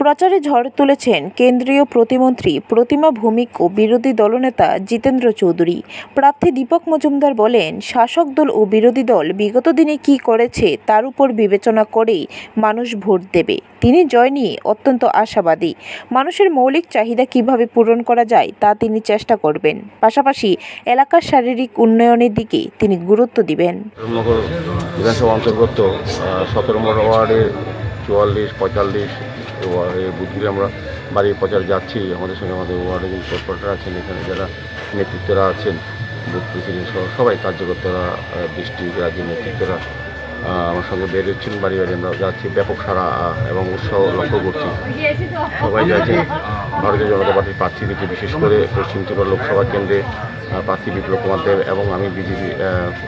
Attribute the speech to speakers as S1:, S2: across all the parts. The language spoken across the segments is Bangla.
S1: প্রচারে ঝড় তুলেছেন কেন্দ্রীয় প্রতিমন্ত্রী প্রতিমা ভৌমিক ও বিরোধী দলনেতা জিতেন্দ্র চৌধুরী। প্রার্থী দীপক মজুমদার বলেন, শাসক দল ও বিরোধী দল বিগত দিনে কী করেছে তার উপর বিবেচনা করেই মানুষ ভোট দেবে। তিনি জয় নিয়ে অত্যন্ত আশাবাদী। মানুষের মৌলিক চাহিদা কিভাবে পূরণ করা যায় তা তিনি চেষ্টা করবেন। পাশাপাশি এলাকার শারীরিক উন্নয়নের দিকে তিনি গুরুত্ব দিবেন।
S2: বিধানসভা অন্তর্গত 17 নম্বর ওয়ার্ডের 44, 45 ওয়ার্ডের বুথগুলি আমরা বাড়ির প্রচারে যাচ্ছি। আমাদের সঙ্গে আমাদের ওয়ার্ডে যে কর্পোরেটর আছেন, এখানে যারা নেতৃত্বরা আছেন, বুথ প্রেসিডেন্ট সহ সবাই কার্যকর্তারা, ডিস্ট্রিক্ট রাজ্যের নেতৃত্বরা আমার সঙ্গে বের হচ্ছেন। বাড়ি বাড়ি আমরা যাচ্ছি, ব্যাপক সাড়া এবং উৎসাহ লক্ষ্য করছি। সবাই যাচ্ছেন ভারতীয় জনতা পার্টির প্রার্থী দিকে, বিশেষ করে পশ্চিম ত্রিপুরা লোকসভা কেন্দ্রে প্রার্থী বিপ্লব কুমার দেব এবং আমি বিজেপি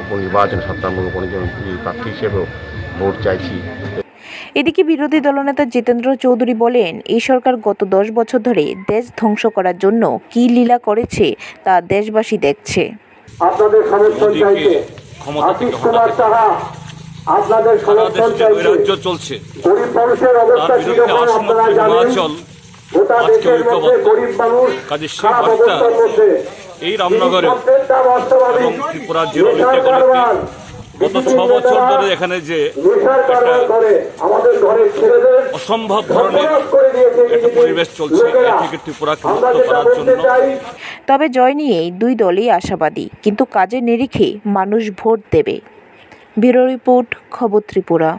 S2: উপনির্বাচন 7 নম্বর উপনির্বাচন প্রার্থী হিসেবেও ভোট চাইছি।
S1: এদিকে বিরোধী দলনেতা জিতেন্দ্র চৌধুরী বলেন, এই সরকার গত 10 বছর ধরে দেশ ধ্বংস করার জন্য কী লীলা করেছে তা দেশবাসী দেখছে।
S3: আপনাদের সমর্থন চাইছে আশিস কুমার সাহা, আপনাদের সমর্থন চাইছে চলছে। গরিব মানুষের অবস্থা কিরকম আপনারা জানেন। গোটা দেশের মধ্যে গরিব মানুষ খারাপ অবস্থার মধ্যে।
S4: এই রামনগরে এবং ত্রিপুরা জেলা গত 6 বছর ধরে এখানে যে অসম্ভব ধরনের একটা পরিবেশ চলছে, এ থেকে ত্রিপুরাকে মুক্ত করার জন্য।
S1: তবে জয় নিয়েই দুই দলই আশাবাদী, কিন্তু কাজের নিরিখে মানুষ ভোট দেবে। ব্যুরো রিপোর্ট, খবর ত্রিপুরা।